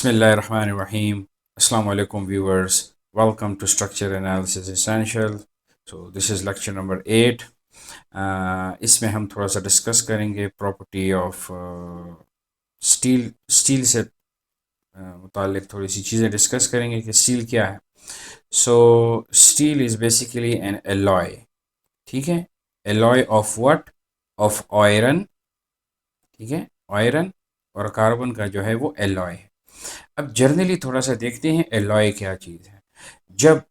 Bismillahirrahmanirrahim. Assalamu alaikum viewers. Welcome to Structure Analysis Essential. So this is lecture number 8. इसमें हम थोड़ा सा discuss करेंगे प्रॉपर्टी ऑफ स्टील से मुतालिक थोड़ी सी चीज़ें डिस्कस करेंगे कि स्टील क्या है. सो steel is basically N alloy. ठीक है, alloy of what? Of iron. ठीक है, आयरन और कार्बन का जो है वो एलॉय है. अब जर्नली थोड़ा सा देखते हैं एलॉय क्या चीज़ है. जब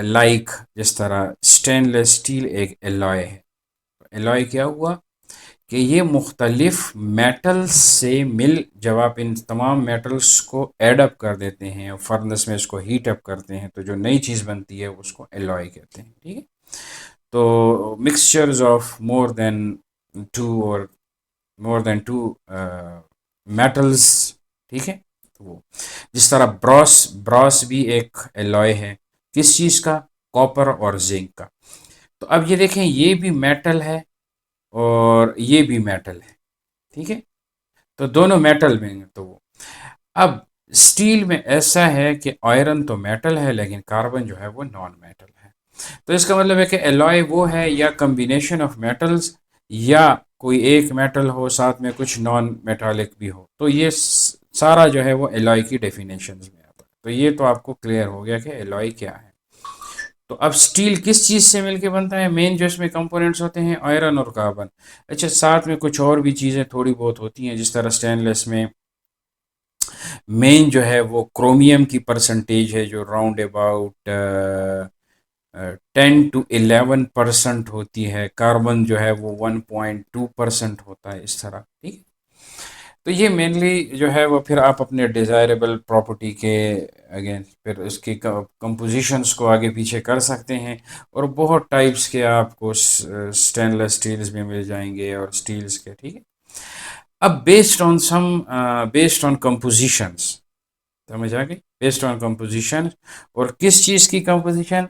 लाइक जिस तरह स्टेनलेस स्टील एक एलॉय है. एलॉय क्या हुआ कि ये मुख्तलिफ मेटल्स से जब आप इन तमाम मेटल्स को एड अप कर देते हैं, फर्नेस में इसको हीट अप करते हैं, तो जो नई चीज़ बनती है उसको एलॉय कहते हैं. ठीक है, तो mixtures of more than two metals. ठीक है, तो वो जिस तरह ब्रॉस ब्रॉस भी एक एलॉय है. किस चीज़ का? कॉपर और जिंक का. तो अब ये देखें, ये भी मेटल है और ये भी मेटल है. ठीक है, तो दोनों मेटल में हैं. तो वो अब स्टील में ऐसा है कि आयरन तो मेटल है लेकिन कार्बन जो है वो नॉन मेटल है. तो इसका मतलब है कि एलॉय वो है या कम्बिनेशन ऑफ मेटल्स, या कोई एक मेटल हो साथ में कुछ नॉन मेटालिक भी हो. तो ये सारा जो है वो एलॉय की डेफिनेशन में आता है. तो ये तो आपको क्लियर हो गया कि एलॉय क्या है. तो अब स्टील किस चीज़ से मिलके बनता है? मेन जो इसमें कंपोनेंट्स होते हैं आयरन और कार्बन. अच्छा, साथ में कुछ और भी चीज़ें थोड़ी बहुत होती हैं. जिस तरह स्टेनलेस में मेन जो है वो क्रोमियम की परसेंटेज है जो राउंड अबाउट 10 to 11% होती है. कार्बन जो है वो 1.2% होता है. इस तरह. ठीक. तो ये मेनली जो है वो फिर आप अपने डिज़ायरेबल प्रॉपर्टी के अगेंस्ट फिर उसकी कंपोजिशंस को आगे पीछे कर सकते हैं. और बहुत टाइप्स के आपको स्टेनलेस स्टील्स में मिल जाएंगे और स्टील्स के. ठीक है, अब बेस्ड ऑन कंपोजिशंस, समझ आ गई? Based on composition. और किस चीज़ की कंपोजिशन?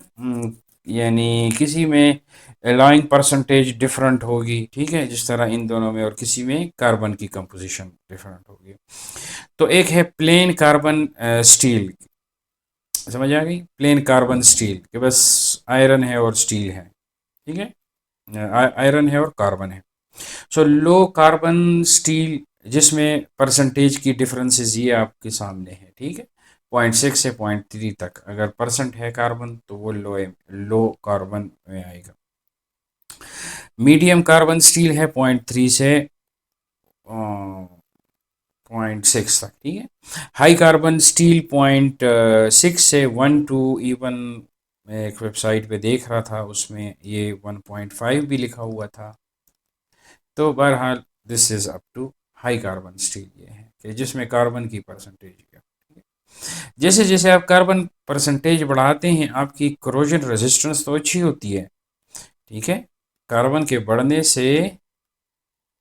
यानी किसी में एलाइंग परसेंटेज डिफरेंट होगी. ठीक है, जिस तरह इन दोनों में. और किसी में कार्बन की कंपोजिशन डिफरेंट होगी. तो एक है प्लेन कार्बन स्टील. समझ आ गई? प्लेन कार्बन स्टील कि बस आयरन है और स्टील है. ठीक है, आयरन है और कार्बन है. सो लो कार्बन स्टील जिसमें परसेंटेज की डिफरेंसेस ये आपके सामने है. ठीक है, 0.6 से 0.3 तक अगर परसेंट है कार्बन तो वो लो कार्बन में आएगा. मीडियम कार्बन स्टील है 0.3 से 0.6 तक. ठीक है, हाई कार्बन स्टील 0.6 से 1 to इवन. मैं एक वेबसाइट पे देख रहा था उसमें ये 1.5 भी लिखा हुआ था. तो बहरहाल this is up to high carbon steel. ये है कि जिसमें कार्बन की परसेंटेज है. जैसे जैसे आप कार्बन परसेंटेज बढ़ाते हैं आपकी करोजन रेजिस्टेंस तो अच्छी होती है. ठीक है, कार्बन के बढ़ने से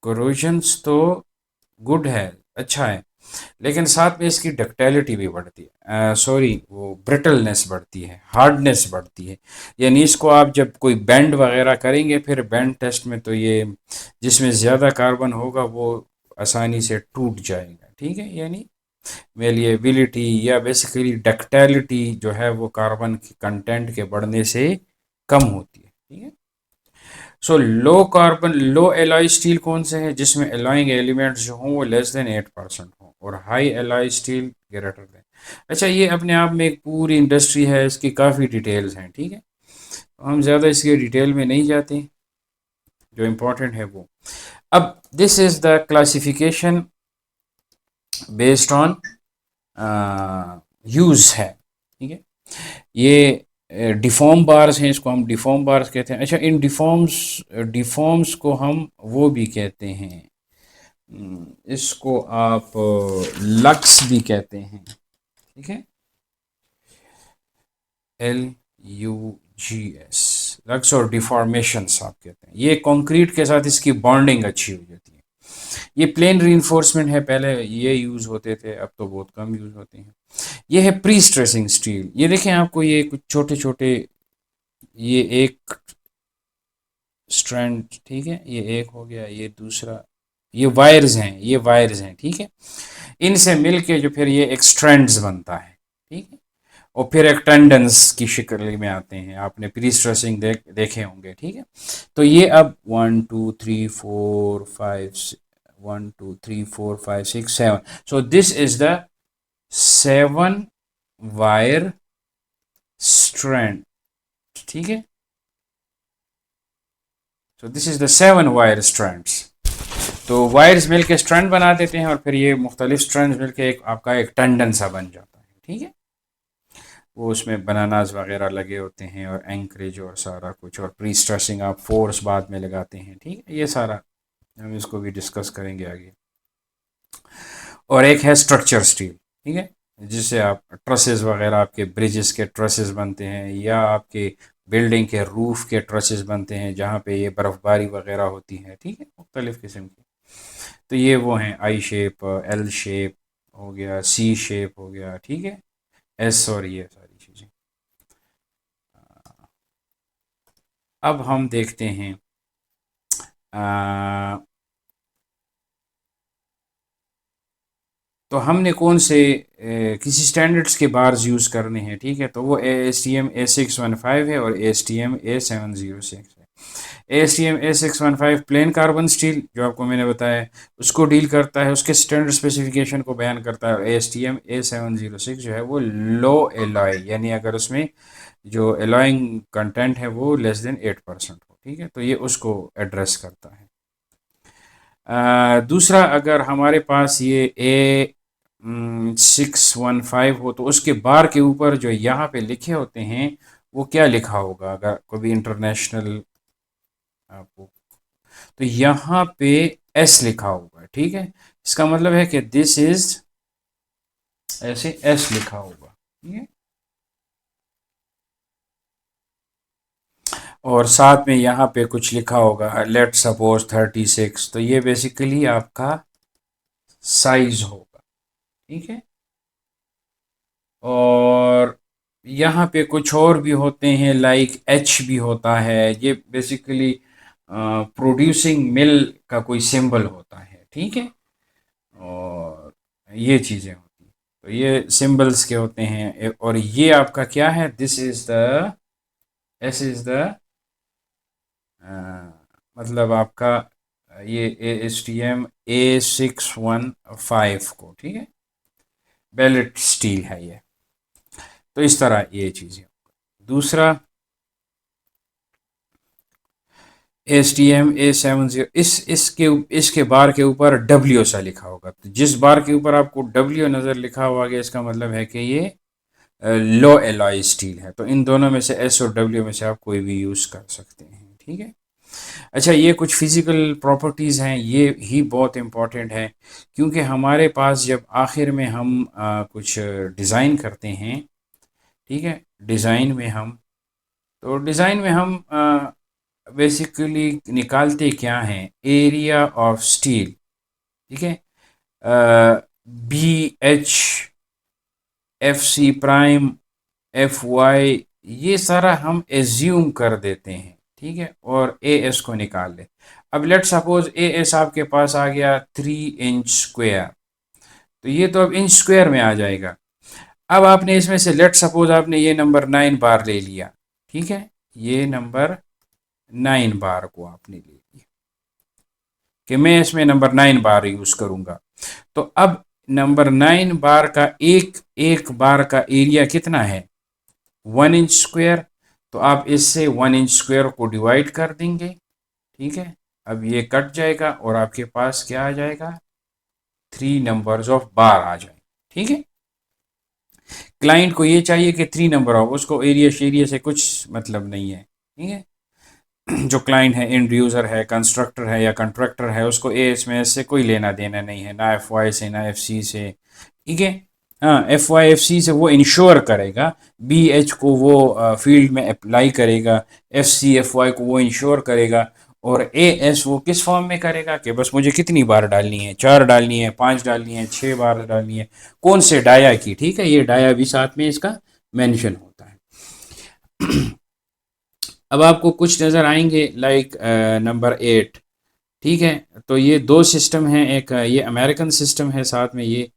करोजन्स तो गुड है, अच्छा है. लेकिन साथ में इसकी डक्टिलिटी भी बढ़ती है. सॉरी, वो ब्रिटलनेस बढ़ती है, हार्डनेस बढ़ती है. यानी इसको आप जब कोई बेंड वगैरह करेंगे फिर बेंड टेस्ट में, तो ये जिसमें ज़्यादा कार्बन होगा वो आसानी से टूट जाएगा. ठीक है, यानी मेलिएबिलिटी या बेसिकली डक्टिलिटी जो है वो कार्बन के कंटेंट के बढ़ने से कम होती है. ठीक है. सो लो एलॉय स्टील कौन से है? जिसमें एलॉइंग एलिमेंट्स जो हों वो लेस देन 8% हों. और high alloy steel greater than. अच्छा, ये अपने आप में एक पूरी इंडस्ट्री है, इसकी काफ़ी डिटेल्स हैं. ठीक है, तो हम ज़्यादा इसके डिटेल में नहीं जाते. जो इम्पोर्टेंट है वो. अब this is the classification based on use है. ठीक है, ये डिफॉर्म बार्स हैं, इसको हम डिफॉर्म बार्स कहते हैं. अच्छा, इन डिफॉर्म्स को हम वो भी कहते हैं, इसको आप लक्स भी कहते हैं. ठीक है, LUGS, लक्स और डिफॉर्मेशंस आप कहते हैं. ये कंक्रीट के साथ इसकी बॉन्डिंग अच्छी हो जाती है. ये प्लेन रीइंफोर्समेंट है, पहले ये यूज़ होते थे, अब तो बहुत कम यूज़ होते हैं. ये है प्री स्ट्रेसिंग स्टील. ये देखें आपको, ये कुछ छोटे छोटे, ये एक स्ट्रैंड. ठीक है, ये एक हो गया, ये दूसरा, ये वायर्स हैं, ये वायर्स हैं, ठीक है। इनसे मिल के जो फिर ये एक स्ट्रैंड्स बनता है, ठीक है। और फिर एक टेंडेंस की शक्ल में आते हैं, आपने प्री स्ट्रेसिंग देखे होंगे, ठीक है। तो ये अब 1 2 3 4 5 so this is the 7 wire strand, ठीक है। So this is the 7 wire strands. तो वायर्स मिलके स्ट्रैंड बना देते हैं और फिर ये मुख्तलिफ स्ट्रैंड्स मिलके एक आपका एक टेंडन सा बन जाता है, ठीक है। वो उसमें बनानाज वगैरह लगे होते हैं और एंकरेज और सारा कुछ, और प्री स्ट्रेसिंग आप फोर्स बाद में लगाते हैं, ठीक है। ये सारा हम इसको भी डिस्कस करेंगे आगे। और एक है स्ट्रक्चर स्टील, ठीक है, जिससे आप ट्रसेस वगैरह, आपके ब्रिजेस के ट्रसेस बनते हैं या आपके बिल्डिंग के रूफ के ट्रसेस बनते हैं जहाँ पे ये बर्फ़बारी वगैरह होती है, ठीक है, मुख्तलिफ़ किस्म की। तो ये वो हैं आई शेप, एल शेप हो गया, सी शेप हो गया, ठीक है, एस, और ये सारी चीज़ें। अब हम देखते हैं तो हमने कौन से किसी स्टैंडर्ड्स के बार्स यूज़ करने हैं, ठीक है। तो वो ASTM A615 है और ASTM A706 है। ASTM A615 plane carbon steel जो आपको मैंने बताया उसको डील करता है, उसके स्टैंडर्ड स्पेसिफिकेशन को बयान करता है। और ASTM A706 जो है वो लो एलॉय, यानी अगर उसमें जो एलॉइंग कंटेंट है वो लेस देन 8% हो, ठीक है, तो ये उसको एड्रेस करता है। दूसरा, अगर हमारे पास ये A615 हो तो उसके बार के ऊपर जो यहाँ पे लिखे होते हैं वो क्या लिखा होगा, अगर कोई इंटरनेशनल आपको, तो यहाँ पे एस लिखा होगा, ठीक है। इसका मतलब है कि दिस इज, ऐसे एस लिखा होगा, ठीक है। और साथ में यहाँ पे कुछ लिखा होगा, लेट सपोज 36, तो ये बेसिकली आपका साइज होगा, ठीक है। और यहाँ पे कुछ और भी होते हैं, लाइक एच भी होता है, ये बेसिकली प्रोड्यूसिंग मिल का कोई सिंबल होता है, ठीक है। और ये चीज़ें होती हैं, तो ये सिंबल्स के होते हैं। और ये आपका क्या है, this is the, S is the, मतलब आपका ये ASTM A615 को, ठीक है, बेलेट स्टील है ये। तो इस तरह ये चीज़ें। दूसरा, ASTM A70, इसके बार के ऊपर डब्ल्यू सा लिखा होगा। तो जिस बार के ऊपर आपको डब्ल्यू नज़र लिखा हुआ गया, इसका मतलब है कि ये लो एलॉय स्टील है। तो इन दोनों में से, एस और डब्ल्यू में से आप कोई भी यूज़ कर सकते हैं, ठीक है। अच्छा, ये कुछ फिज़िकल प्रॉपर्टीज़ हैं, ये ही बहुत इम्पॉर्टेंट है, क्योंकि हमारे पास जब आखिर में हम कुछ डिज़ाइन करते हैं, ठीक है, डिज़ाइन में हम, तो डिज़ाइन में हम बेसिकली निकालते क्या हैं, एरिया ऑफ स्टील, ठीक है, BH, FC प्राइम, FY, ये सारा हम एज्यूम कर देते हैं, ठीक है, और AS को निकाल ले। अब लेट सपोज AS आपके पास आ गया 3 इंच स्क्वायर, तो ये तो अब इंच स्क्वायर में आ जाएगा। अब आपने इसमें से लेट सपोज आपने ये नंबर 9 बार ले लिया, ठीक है, ये नंबर 9 बार को आपने ले लिया कि मैं इसमें नंबर 9 बार यूज़ करूँगा। तो अब नंबर 9 बार का एक एक बार का एरिया कितना है, 1 इंच स्क्वायर। तो आप इससे 1 इंच स्क्वायर को डिवाइड कर देंगे, ठीक है। अब ये कट जाएगा और आपके पास क्या आ जाएगा, 3 नंबर्स ऑफ बार आ जाए, ठीक है। क्लाइंट को ये चाहिए कि 3 नंबर ऑफ, उसको एरिया शेरिया से कुछ मतलब नहीं है, ठीक है। जो क्लाइंट है, एंड यूज़र है, कंस्ट्रक्टर है या कंट्रैक्टर है, उसको एस में से कोई लेना देना नहीं है, ना FY से ना FC से, ठीक है। हाँ, FY FC से वो इंश्योर करेगा, BH को वो फील्ड में अप्लाई करेगा, FC FY को वो इंश्योर करेगा, और AS वो किस फॉर्म में करेगा कि बस मुझे कितनी बार डालनी है, 4 डालनी है, 5 डालनी है, 6 बार डालनी है, कौन से डाया की, ठीक है। ये डाया भी साथ में इसका मेंशन होता है। अब आपको कुछ नज़र आएंगे, लाइक नंबर 8, ठीक है। तो ये दो सिस्टम हैं, एक ये अमेरिकन सिस्टम है साथ में ये।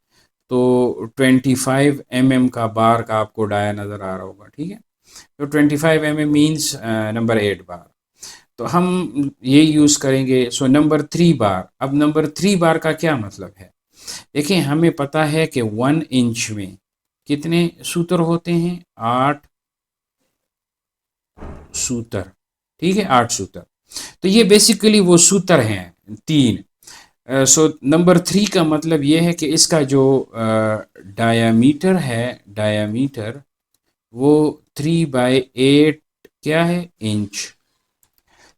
तो 25 mm का बार का आपको डाया नज़र आ रहा होगा, ठीक है। तो 25 mm मीन्स नंबर 8 बार। तो हम ये यूज़ करेंगे। सो नंबर 3 बार। अब नंबर 3 बार का क्या मतलब है? देखिए, हमें पता है कि 1 इंच में कितने सूत्र होते हैं? 8 सूत्र, ठीक है, 8 सूत्र। तो ये बेसिकली वो सूत्र हैं 3। सो नंबर 3 का मतलब ये है कि इसका जो डायामीटर है, डायामीटर वो 3/8 क्या है? इंच।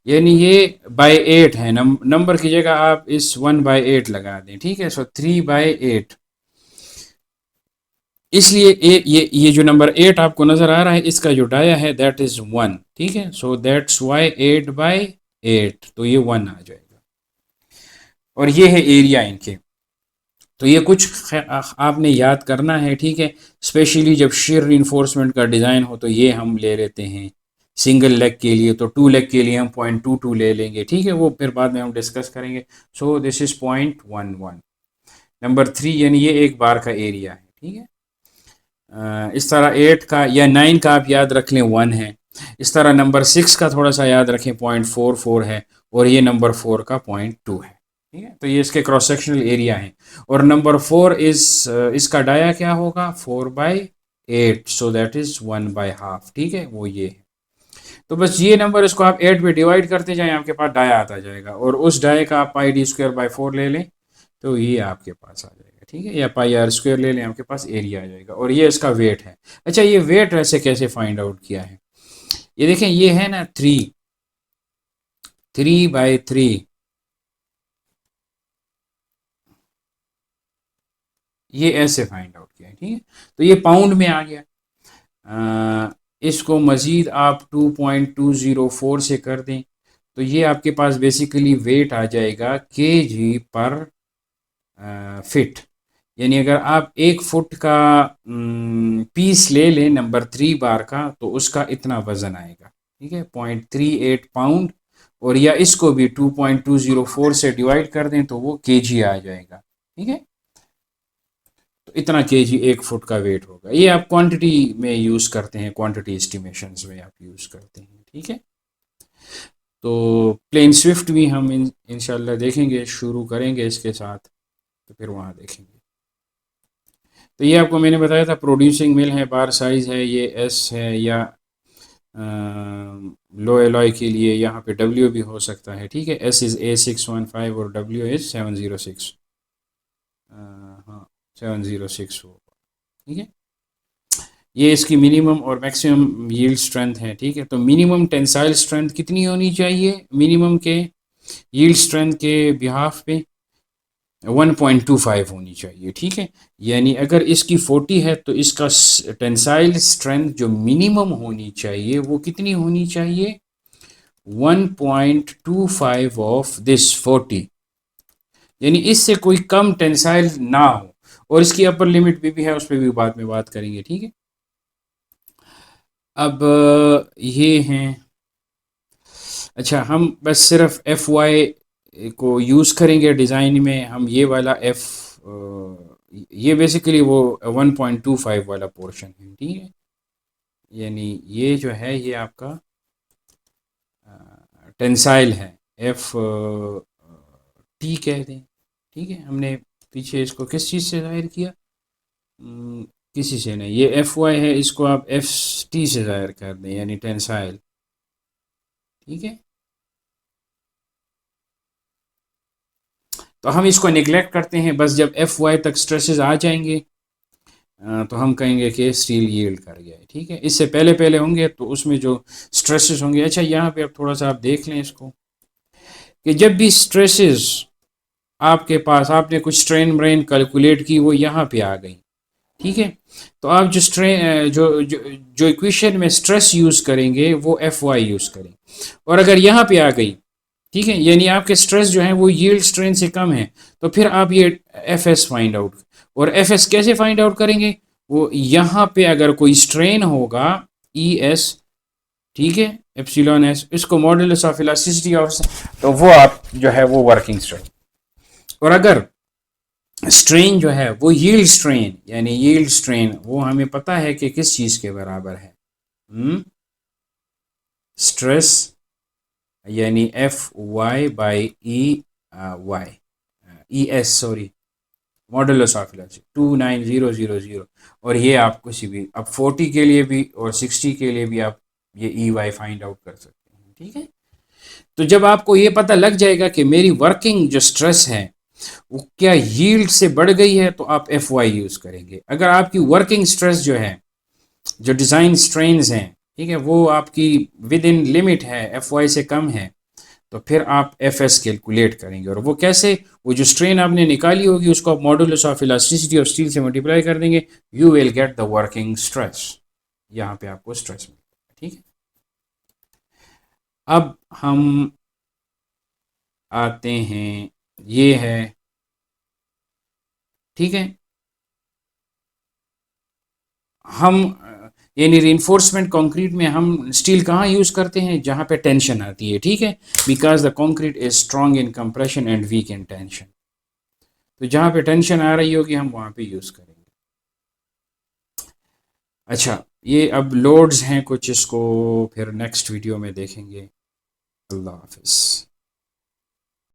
यानी ये बाय 8 है। नंबर की जगह आप इस 1/8 लगा दें, ठीक है। सो 3/8। इसलिए ये जो नंबर 8 आपको नजर आ रहा है, इसका जो डाया है दैट इज 1, ठीक है। सो दैट्स वाई 8/8, तो ये 1 आ जाएगा। और ये है एरिया इनके। तो ये कुछ आपने याद करना है, ठीक है। स्पेशली जब shear reinforcement का डिज़ाइन हो तो ये हम ले लेते हैं सिंगल लेग के लिए। तो 2 लेग के लिए हम 0.22 ले लेंगे, ठीक है। वो फिर बाद में हम डिस्कस करेंगे। सो दिस इज़ 0.11 नंबर 3, यानी ये एक बार का एरिया है, ठीक है। इस तरह 8 का या 9 का आप याद रख लें 1 है। इस तरह नंबर 6 का थोड़ा सा याद रखें 0.44 है। और ये नंबर 4 का 0.2 है, ठीक है। तो ये इसके क्रॉस सेक्शनल एरिया है। और नंबर 4 इस इसका डाया क्या होगा? 4/8, सो दैट इज 1/2, ठीक है, वो ये है। तो बस ये नंबर, इसको आप 8 में डिवाइड करते जाएं, आपके पास डाया आता जाएगा। और उस डाये का आप πd²/4 ले लें, तो ये आपके पास आ जाएगा, ठीक है। या πr² ले लें, आपके पास एरिया आ जाएगा। और ये इसका वेट है। अच्छा, ये वेट वैसे कैसे फाइंड आउट किया है? ये देखें, ये है ना 3/3, ये ऐसे फाइंड आउट किया है, ठीक है। तो ये पाउंड में आ गया। इसको मज़ीद आप 2.204 से कर दें, तो ये आपके पास बेसिकली वेट आ जाएगा kg/फिट। यानी अगर आप 1 फुट का पीस ले लें नंबर 3 बार का, तो उसका इतना वज़न आएगा, ठीक है, 0.38 पाउंड। और या इसको भी 2.204 से डिवाइड कर दें, तो वो kg आ जाएगा, ठीक है। तो इतना kg 1 फुट का वेट होगा। ये आप क्वांटिटी में यूज़ करते हैं, क्वांटिटी एस्टिमेशंस में आप यूज़ करते हैं, ठीक है। तो प्लेन स्विफ्ट भी हम इंशाल्लाह देखेंगे, शुरू करेंगे इसके साथ, तो फिर वहाँ देखेंगे। तो ये आपको मैंने बताया था प्रोड्यूसिंग मिल है, बार साइज़ है ये एस है, या लो एलॉय के लिए यहाँ पे डब्ल्यू भी हो सकता है, ठीक है। एस इज़ A615 और डब्ल्यू इज़ 706। हाँ, 706 होगा, ठीक है। ये इसकी मिनिमम और मैक्सिमम यील्ड स्ट्रेंथ है, ठीक है। तो मिनिमम टेंसाइल स्ट्रेंथ कितनी होनी चाहिए मिनिमम के यील्ड स्ट्रेंथ के बिहाफ पे? 1.25 होनी चाहिए, ठीक है। यानी अगर इसकी 40 है, तो इसका टेंसाइल स्ट्रेंथ जो मिनिमम होनी चाहिए वो कितनी होनी चाहिए? 1.25 ऑफ दिस 40। यानी इससे कोई कम टेंसाइल ना हो। और इसकी अपर लिमिट भी है, उस पर भी बाद में बात करेंगे, ठीक है। अब ये हैं। अच्छा, हम बस सिर्फ FY को यूज़ करेंगे डिज़ाइन में। हम ये वाला ये बेसिकली वो 1.25 वाला पोर्शन है, ठीक है। यानी ये जो है ये आपका टेंसाइल है, FT कह दें, ठीक है। हमने पीछे इसको किस चीज़ से ज़ाहिर किया? किसी से नहीं। ये FY है, इसको आप FT से ज़ाहिर कर दें, यानी टेंसाइल, ठीक है। तो हम इसको निगलेक्ट करते हैं। बस जब FY तक स्ट्रेसेस आ जाएंगे, तो हम कहेंगे कि स्टील यील्ड कर गया है, ठीक है। इससे पहले पहले होंगे तो उसमें जो स्ट्रेसेस होंगे। अच्छा, यहाँ पे अब थोड़ा सा आप देख लें इसको, कि जब भी स्ट्रेसेस आपके पास, आपने कुछ स्ट्रेन ब्रेन कैलकुलेट की, वो यहाँ पे आ गई, ठीक है। तो आप जो स्ट्रेन जो इक्वेशन में स्ट्रेस यूज़ करेंगे वो FY यूज़ करें। और अगर यहाँ पे आ गई, ठीक है, यानी आपके स्ट्रेस जो है वो यील्ड स्ट्रेन से कम है, तो फिर आप ये FS फाइंड आउट। और FS कैसे फाइंड आउट करेंगे? वो यहाँ पे अगर कोई स्ट्रेन होगा ES, ठीक है, एप्सिलॉन एस, इसको मॉडुलस ऑफ इलास्टिसिटी ऑफ, तो वो आप जो है वो वर्किंग स्ट्रेन। और अगर स्ट्रेन जो है वो यील्ड स्ट्रेन, यानी यील्ड स्ट्रेन वो हमें पता है कि किस चीज के बराबर है, स्ट्रेस यानी F Y by E Y, E S sorry, modulus of elasticity 29000, और ये आप किसी भी अब 40 के लिए भी और 60 के लिए भी आप ये ई वाई फाइंड आउट कर सकते हैं। ठीक है, तो जब आपको ये पता लग जाएगा कि मेरी वर्किंग जो स्ट्रेस है वो क्या यील्ड से बढ़ गई है, तो आप एफ वाई यूज करेंगे। अगर आपकी वर्किंग स्ट्रेस जो है, जो डिजाइन स्ट्रेन्स हैं, ठीक है, वो आपकी विद इन लिमिट है, एफ वाई से कम है, तो फिर आप एफ एस कैलकुलेट करेंगे। और वो कैसे, वो जो स्ट्रेन आपने निकाली होगी उसको आप modulus of elasticity of steel से मल्टीप्लाई कर देंगे, you will get the working stress. यहाँ पे आपको स्ट्रेस मिलेगा। ठीक है, अब हम आते हैं, ये है, ठीक है, हम यानी रिइंफोर्समेंट कंक्रीट में हम स्टील कहाँ यूज़ करते हैं, जहाँ पे टेंशन आती है। ठीक है, because the concrete is strong in compression and weak in tension, तो जहाँ पे टेंशन आ रही होगी हम वहाँ पे यूज़ करेंगे। अच्छा, ये अब लोड्स हैं कुछ, इसको फिर नेक्स्ट वीडियो में देखेंगे। अल्लाह हाफिज़।